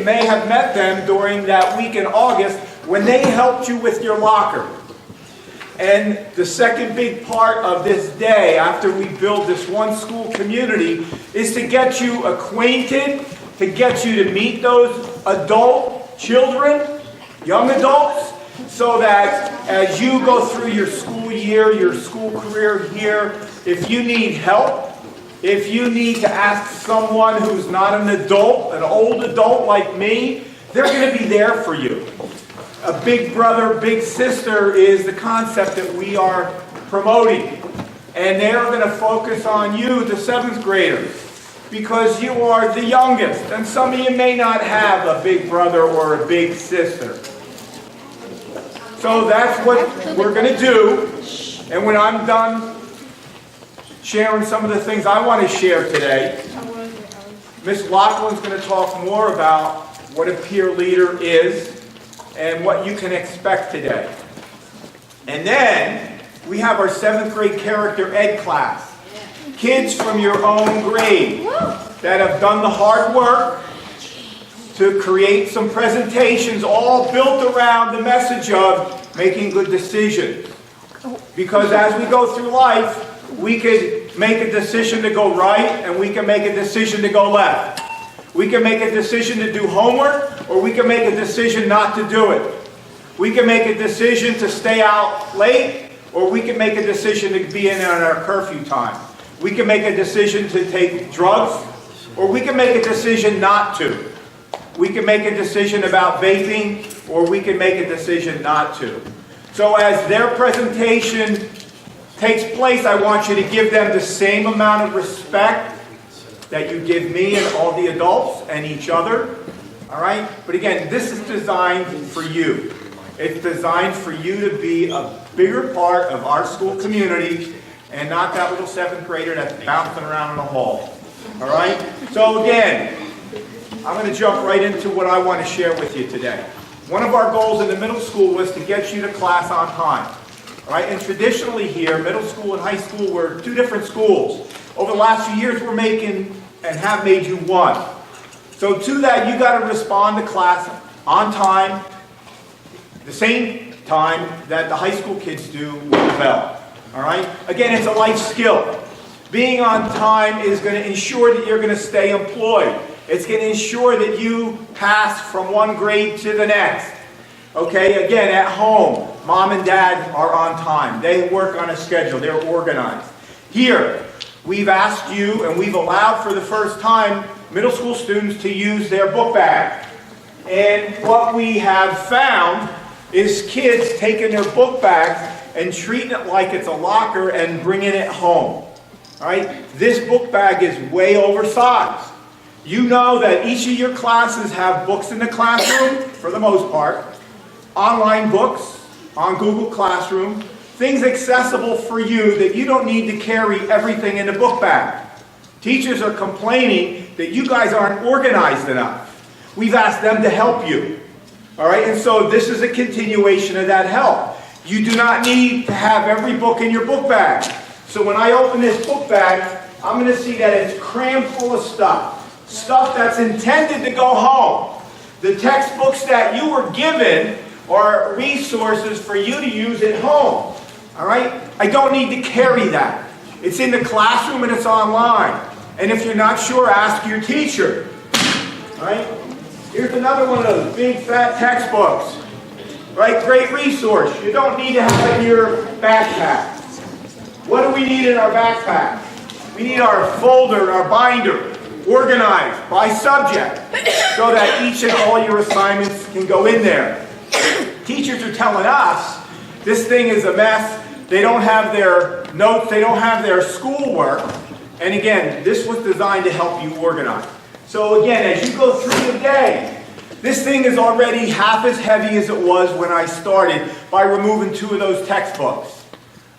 may have met them during that week in August when they helped you with your locker. And the second big part of this day, after we build this one school community, is to get you acquainted, to get you to meet those adult children, young adults, so that as you go through your school year, your school career here, if you need help, if you need to ask someone who's not an adult, an old adult like me, they're going to be there for you. A big brother, big sister is the concept that we are promoting. And they are going to focus on you, the 7th graders, because you are the youngest. And some of you may not have a big brother or a big sister. So that's what we're going to do. And when I'm done sharing some of the things I want to share today, Miss Laughlin's going to talk more about what a peer leader is and what you can expect today. And then we have our 7th grade character ed class. Kids from your own grade that have done the hard work to create some presentations all built around the message of making good decisions. Because as we go through life, we could make a decision to go right and we can make a decision to go left. We can make a decision to do homework, or we can make a decision not to do it. We can make a decision to stay out late, or we can make a decision to be in on our curfew time. We can make a decision to take drugs, or we can make a decision not to. We can make a decision about vaping, or we can make a decision not to. So as their presentation takes place, I want you to give them the same amount of respect that you give me and all the adults and each other. All right? But again, this is designed for you. It's designed for you to be a bigger part of our school community and not that little 7th grader that's bouncing around in the hall. All right? So again, I'm going to jump right into what I want to share with you today. One of our goals in the middle school was to get you to class on time. All right? And traditionally here, middle school and high school were two different schools. Over the last few years, we're making and have made you one. So to that, you got to respond to class on time, the same time that the high school kids do with the bell. All right? Again, it's a life skill. Being on time is going to ensure that you're going to stay employed. It's going to ensure that you pass from one grade to the next. Okay? Again, at home, mom and dad are on time. They work on a schedule. They're organized. Here, we've asked you, and we've allowed for the first time, middle school students to use their book bag. And what we have found is kids taking their book bags and treating it like it's a locker and bringing it home. All right? This book bag is way oversized. You know that each of your classes have books in the classroom, for the most part, online books on Google Classroom, things accessible for you that you don't need to carry everything in a book bag. Teachers are complaining that you guys aren't organized enough. We've asked them to help you. All right, and so this is a continuation of that help. You do not need to have every book in your book bag. So when I open this book bag, I'm going to see that it's crammed full of stuff. Stuff that's intended to go home. The textbooks that you were given are resources for you to use at home. All right? I don't need to carry that. It's in the classroom and it's online. And if you're not sure, ask your teacher. All right? Here's another one of those big fat textbooks. Right? Great resource. You don't need to have it in your backpack. What do we need in our backpack? We need our folder, our binder, organized by subject, so that each and all your assignments can go in there. Teachers are telling us this thing is a mess. They don't have their notes. They don't have their schoolwork. And again, this was designed to help you organize. So again, as you go through the day, this thing is already half as heavy as it was when I started by removing 2 of those textbooks.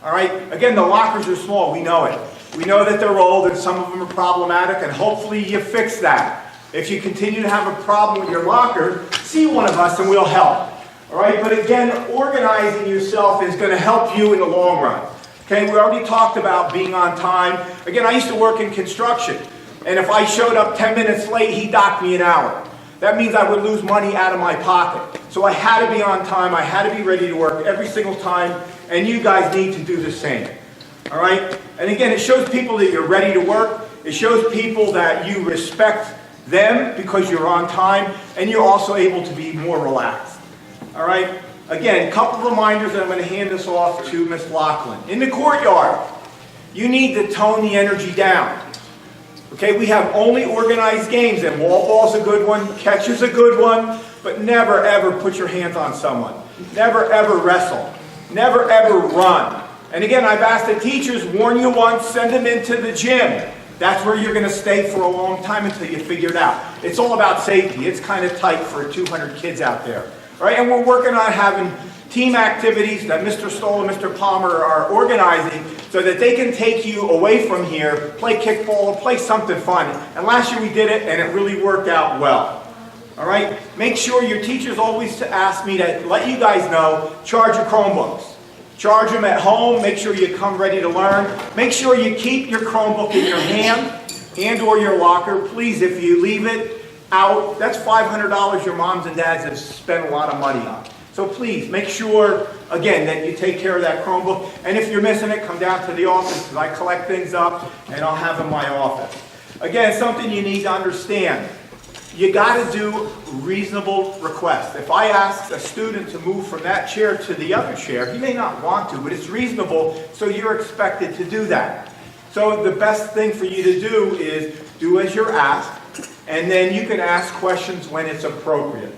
All right? Again, the lockers are small. We know it. We know that they're old and some of them are problematic, and hopefully you fix that. If you continue to have a problem with your locker, see one of us and we'll help. All right? But again, organizing yourself is going to help you in the long run. Okay? We already talked about being on time. Again, I used to work in construction, and if I showed up 10 minutes late, he docked me an hour. that means I would lose money out of my pocket. So I had to be on time, I had to be ready to work every single time, and you guys need to do the same. All right? And again, it shows people that you're ready to work. It shows people that you respect them because you're on time, and you're also able to be more relaxed. All right? Again, a couple reminders, and I'm going to hand this off to Ms. Lachlan. In the courtyard, you need to tone the energy down. Okay, we have only organized games, and wall ball's a good one, catch is a good one, but never ever put your hands on someone. Never ever wrestle. Never ever run. And again, I've asked the teachers, warn you once, send them into the gym. That's where you're going to stay for a long time until you figure it out. It's all about safety. It's kind of tight for 200 kids out there. All right, and we're working on having team activities that Mr. Stoll and Mr. Palmer are organizing so that they can take you away from here, play kickball, or play something fun. And last year we did it, and it really worked out well. All right? Make sure your teachers always ask me to let you guys know, charge your Chromebooks. Charge them at home. Make sure you come ready to learn. Make sure you keep your Chromebook in your hand and or your locker. Please, if you leave it out, that's $500 your moms and dads have spent a lot of money on. So please, make sure, again, that you take care of that Chromebook. And if you're missing it, come down to the office because I collect things up and I'll have in my office. Again, something you need to understand. You got to do reasonable requests. If I ask a student to move from that chair to the other chair, he may not want to, but it's reasonable, so you're expected to do that. So the best thing for you to do is do as you're asked, and then you can ask questions when it's appropriate.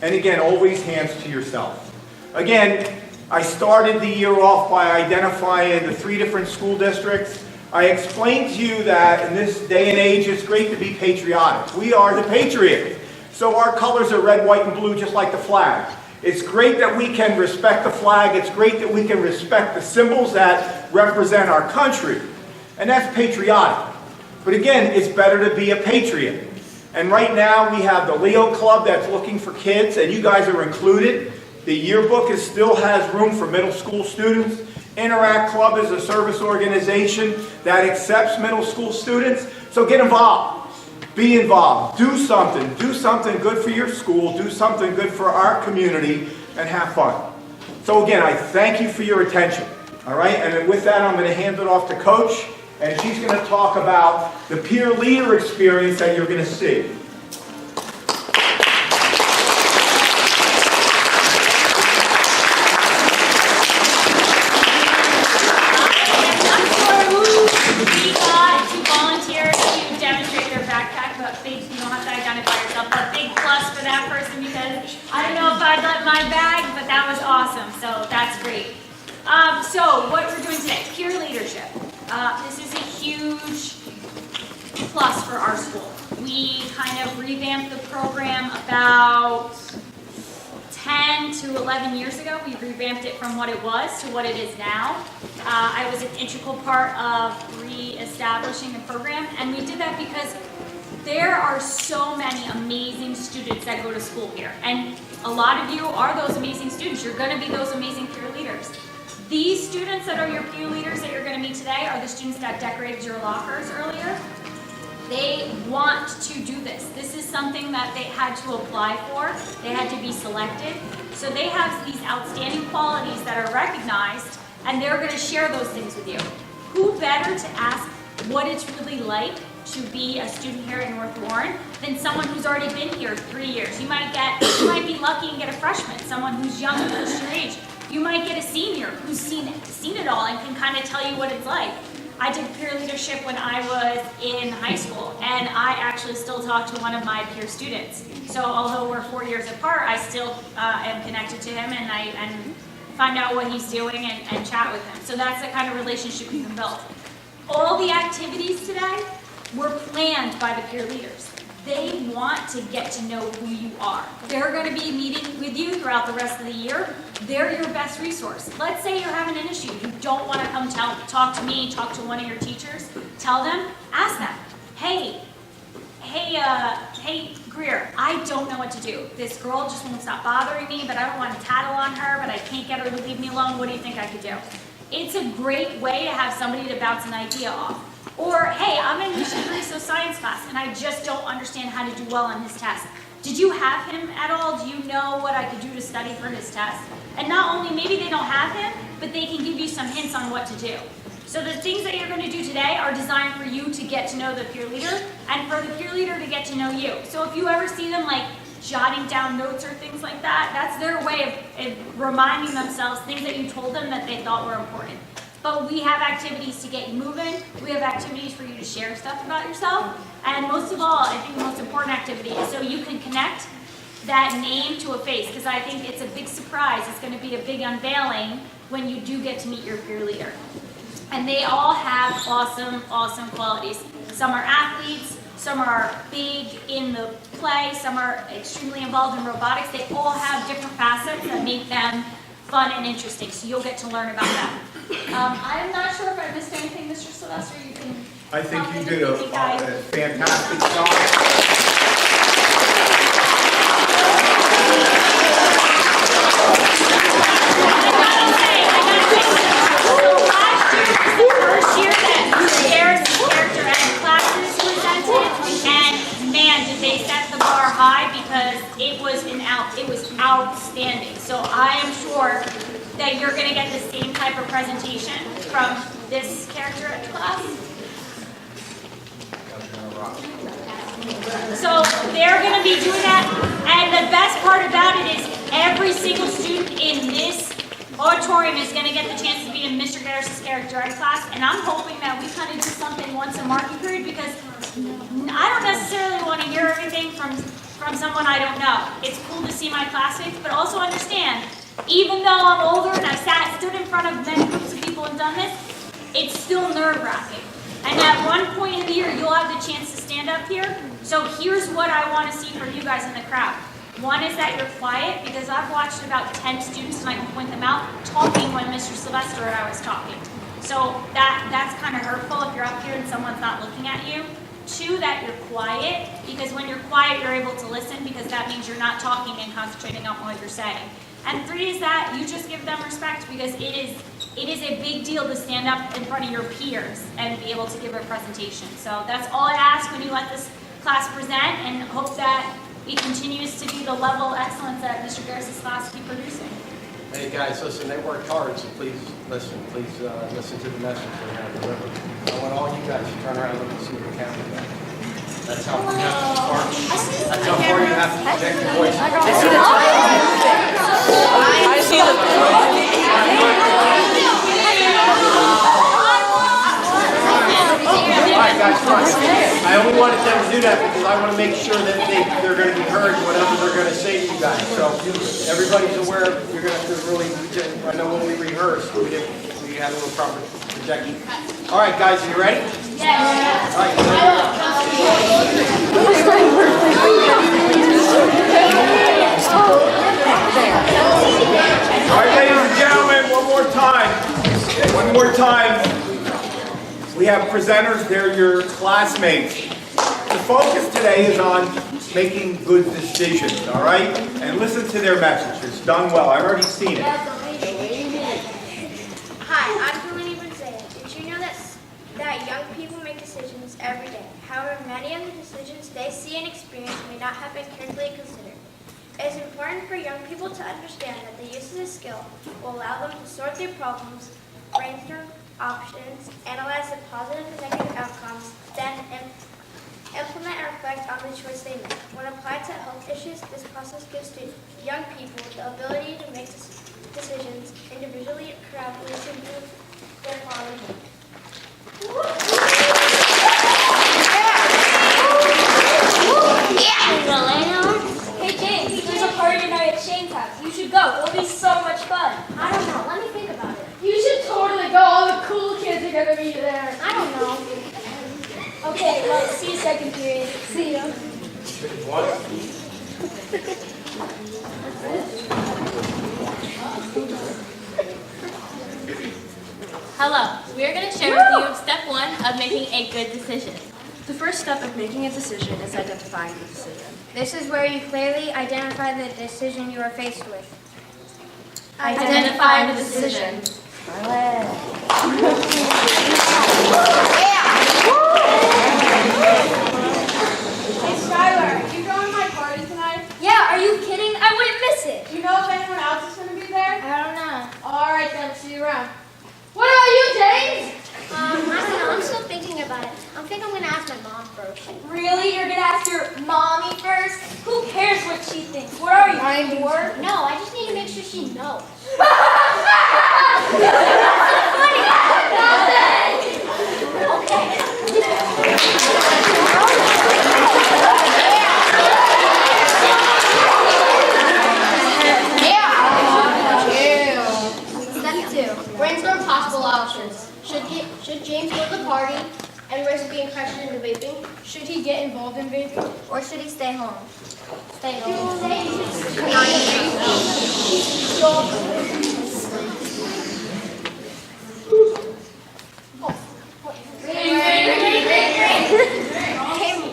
And again, always hands to yourself. Again, I started the year off by identifying the 3 different school districts. I explained to you that in this day and age, it's great to be patriotic. We are the Patriots. So our colors are red, white, and blue, just like the flag. It's great that we can respect the flag. It's great that we can respect the symbols that represent our country. And that's patriotic. But again, it's better to be a patriot. And right now, we have the Leo Club that's looking for kids, and you guys are included. The yearbook still has room for middle school students. Interact Club is a service organization that accepts middle school students. So get involved. Be involved. Do something. Do something good for your school. Do something good for our community, and have fun. So again, I thank you for your attention. All right? And then with that, I'm going to hand it off to Coach, and she's going to talk about the peer leader experience that you're going to see. So what we're doing today, peer leadership. This is a huge plus for our school. We kind of revamped the program about 10 to 11 years ago. We revamped it from what it was to what it is now. I was an integral part of re-establishing the program, and we did that because there are so many amazing students that go to school here, and a lot of you are those amazing students. You're going to be those amazing peer leaders. These students that are your peer leaders that you're going to meet today are the students that decorated your lockers earlier. They want to do this. This is something that they had to apply for. They had to be selected. So they have these outstanding qualities that are recognized, and they're going to share those things with you. Who better to ask what it's really like to be a student here in North Warren than someone who's already been here 3 years. You might be lucky and get a freshman, someone who's young and close to your age. You might get a senior who's seen it all and can kind of tell you what it's like. I did peer leadership when I was in high school, and I actually still talk to one of my peer students. So although we're 4 years apart, I still am connected to him, and find out what he's doing and chat with him. So that's the kind of relationship we can build. All the activities today were planned by the peer leaders. They want to get to know who you are. They're going to be meeting with you throughout the rest of the year. They're your best resource. Let's say you're having an issue. You don't want to come talk to me, talk to one of your teachers. Tell them, ask them, hey, Greer, I don't know what to do. This girl just won't stop bothering me, but I don't want to tattle on her, but I can't get her to leave me alone. What do you think I could do? It's a great way to have somebody to bounce an idea off. Or, hey, I'm in Mr. Cariso science class, and I just don't understand how to do well on his test. did you have him at all? Do you know what I could do to study for his test? And not only, maybe they don't have him, but they can give you some hints on what to do. So the things that you're going to do today are designed for you to get to know the peer leader and for the peer leader to get to know you. So if you ever see them like jotting down notes or things like that, that's their way of reminding themselves things that you told them that they thought were important. But we have activities to get you moving. We have activities for you to share stuff about yourself. And most of all, I think the most important activity is so you can connect that name to a face, because I think it's a big surprise. It's going to be a big unveiling when you do get to meet your peer leader. And they all have awesome, awesome qualities. Some are athletes, some are big in the play, some are extremely involved in robotics. They all have different facets that make them fun and interesting, so you'll get to learn about that. I'm not sure if I missed anything, Mr. Sylvester. You can. I think you did a fantastic job. First year that Garrett's character and classes presented, and man, did they set the bar high, because it was outstanding. So I am sure that you're going to get the same type of presentation from this character in class. So they're going to be doing that, and the best part about it is every single student in this auditorium is going to get the chance to be in Mr. Garris' character ed class, and I'm hoping that we kind of do something once a marking period, because I don't necessarily want to hear everything from someone I don't know. It's cool to see my classmates, but also understand, even though I'm older and I've stood in front of many groups of people and done this, it's still nerve-wracking. And at one point in the year, you'll have the chance to stand up here. So here's what I want to see from you guys in the crowd. One is that you're quiet, because I've watched about 10 students, and I can point them out, talking when Mr. Sylvester and I was talking. So that's kind of hurtful if you're up here and someone's not looking at you. 2, that you're quiet, because when you're quiet, you're able to listen, because that means you're not talking and concentrating on what you're saying. And 3 is that you just give them respect, because it is a big deal to stand up in front of your peers and be able to give a presentation. So that's all I ask when you let this class present, and hope that it continues to be the level of excellence that Mr. Garris' class keep producing. Hey guys, listen, they worked hard, so please listen. Please listen to the message they're going to deliver. I want all you guys to turn around and look and see the camera. That's how you have to start. That's how far you have to project your voice. I see All right, guys, front. I only wanted them to do that because I want to make sure that they're going to be heard whatever they're going to say to you guys. So everybody's aware. You're going to have to really. I know when we rehearsed, we had a little proper projection. All right, guys, are you ready? Yes. All right. All right, ladies and gentlemen, one more time. We have presenters, they're your classmates. The focus today is on making good decisions, all right? And listen to their message. It's done well. I've already seen it. Hi, I'm Delaney Benzea. Did you know that young people make decisions every day? However, many of the decisions they see and experience may not have been carefully considered. It is important for young people to understand that the use of this skill will allow them to sort their problems, brainstorm options, analyze the positive and negative outcomes, then implement and reflect on the choice they make. When applied to health issues, this process gives young people the ability to make decisions individually and correctly to improve their quality of life. Hey James, there's a party tonight at Shane's house. You should go. It'll be so much fun. I don't know. Let me think about it. You should totally go. All the cool kids are gonna be there. I don't know. Okay, well, see you second period. See ya. Hello, we are going to share with you step 1 of making a good decision. The first step of making a decision is identifying the decision. This is where you clearly identify the decision you are faced with. Identify the decision. Hey Skylar, you going to my party tonight? know if anyone else is going to be there? I don't know. All right, then. See you around. What about you, James? I don't know. I'm still thinking about it. I think I'm gonna ask my mom first. Really? You're gonna ask your mommy first? Who cares what she thinks? What are you, 4? No, I just need to make sure she knows. Step 2. Brainstorm possible options. Should James go to the party and risk being pressured into vaping? Should he get involved in vaping? Or should he stay home? Stay home.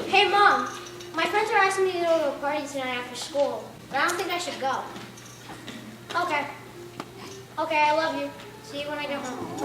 Hey, Mom. My friends are asking me to go to a party tonight after school, but I don't think I should go. Okay. Okay, I love you. See you when I get home.